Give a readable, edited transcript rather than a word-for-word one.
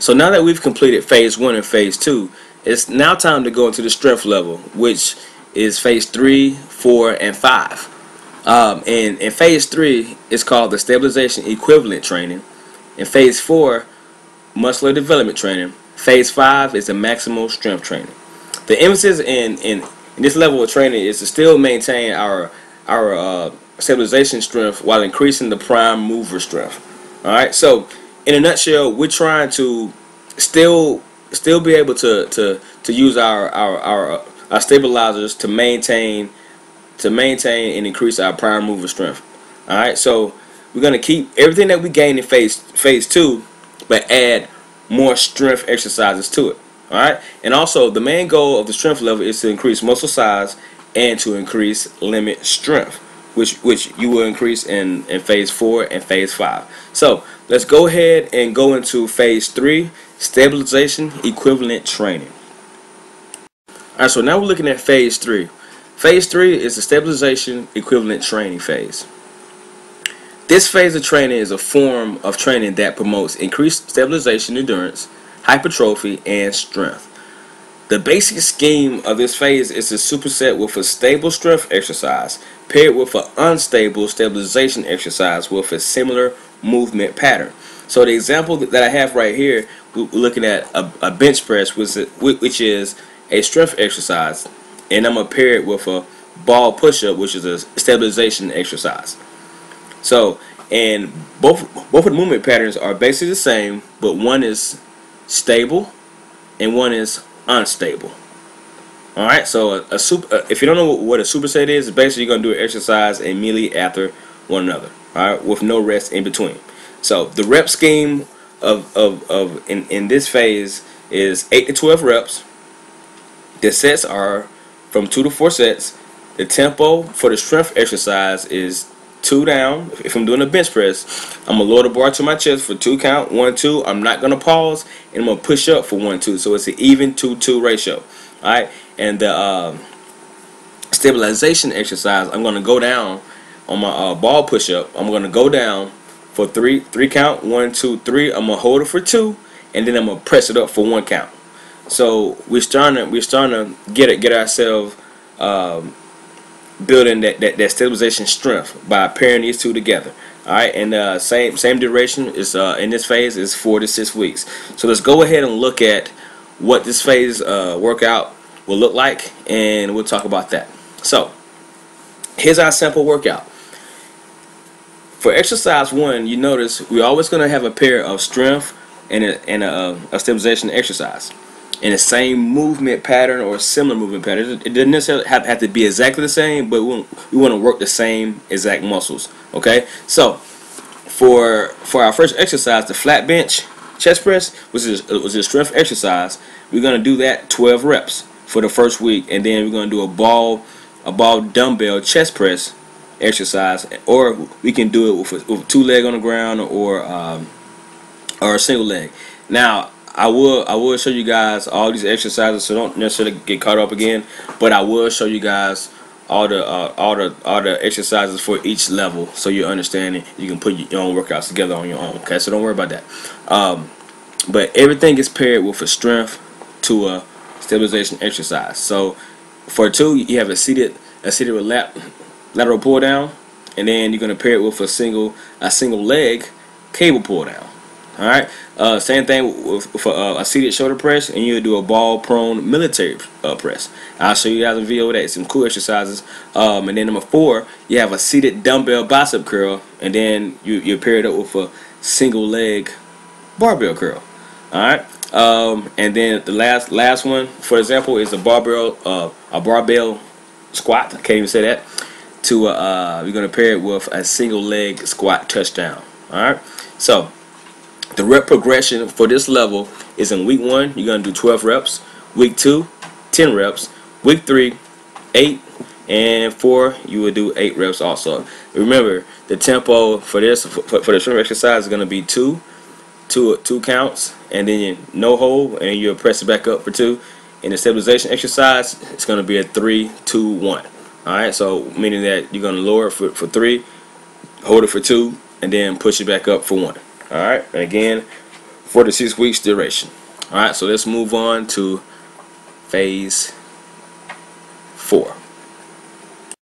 So now that we've completed phase 1 and phase 2, it's now time to go into the strength level, which is phase 3, 4, and 5. In phase 3, it's called the Stabilization Equivalent Training. In phase 4, Muscular Development Training. Phase 5 is the Maximal Strength Training. The emphasis in this level of training is to still maintain our stabilization strength while increasing the prime mover strength. All right. So in a nutshell, we're trying to still be able to use our stabilizers to maintain and increase our prime mover strength. All right. So we're gonna keep everything that we gain in phase 2, but add more strength exercises to it. All right. And also, the main goal of the strength level is to increase muscle size and to increase limit strength, which you will increase in phase 4 and phase 5. So let's go ahead and go into phase 3, Stabilization Equivalent Training. Alright, so now we're looking at phase 3. Phase 3 is the Stabilization Equivalent Training phase. This phase of training is a form of training that promotes increased stabilization, endurance, hypertrophy, and strength. The basic scheme of this phase is to superset with a stable strength exercise paired with an unstable stabilization exercise with a similar movement pattern. So the example that I have right here, we're looking at a bench press, which is a strength exercise, and I'm going to pair it with a ball push-up, which is a stabilization exercise. So, and both of the movement patterns are basically the same, but one is stable and one is unstable. Alright, so if you don't know what a superset is, basically you're going to do an exercise immediately after one another, alright, with no rest in between. So the rep scheme in this phase is 8 to 12 reps. The sets are from 2 to 4 sets. The tempo for the strength exercise is 2 down. If I'm doing a bench press, I'm gonna lower the bar to my chest for 2 count, 1, 2. I'm not gonna pause, and I'm gonna push up for 1, 2. So it's an even 2-2 ratio. All right, and the stabilization exercise, I'm gonna go down on my ball push up. I'm gonna go down for 3 count, 1, 2, 3. I'm gonna hold it for 2, and then I'm gonna press it up for 1 count. So we're starting to get ourselves building that stabilization strength by pairing these two together. All right, and same duration is in this phase is 4 to 6 weeks. So let's go ahead and look at what this phase workout will look like, and we'll talk about that. So here's our sample workout. For exercise 1, you notice we're always going to have a pair of strength and a stabilization exercise in the same movement pattern or similar movement pattern. It doesn't necessarily have to be exactly the same, but we want to work the same exact muscles. Okay, so for our first exercise, the flat bench chest press, which is a strength exercise, we're going to do that 12 reps for the first week, and then we're going to do a ball dumbbell chest press exercise, or we can do it with 2 leg on the ground or a single leg. Now I will show you guys all these exercises, so don't necessarily get caught up again, but I will show you guys all the exercises for each level, so you understand it. You can put your own workouts together on your own. Okay, so don't worry about that. But everything is paired with a strength to a stabilization exercise. So for 2, you have a seated lateral pull down, and then you're going to pair it with a single leg cable pull down. All right. Same thing with a seated shoulder press, and you do a ball prone military press. I'll show you guys a video of that. Some cool exercises. And then number 4, you have a seated dumbbell bicep curl, and then you pair it up with a single leg barbell curl. All right. And then the last one, for example, is a barbell squat. I can't even say that. We're gonna pair it with a single leg squat touchdown. All right. So the rep progression for this level is in week 1, you're going to do 12 reps. Week 2, 10 reps. Week 3, 8. And 4, you will do 8 reps also. Remember, the tempo for this, for the strength exercise is going to be 2 counts, and then no hold, and you'll press it back up for 2. In the stabilization exercise, it's going to be a 3, 2, 1. Alright, so meaning that you're going to lower it for 3, hold it for 2, and then push it back up for 1. Alright, and again, for the 6 weeks duration. Alright, so let's move on to phase 4.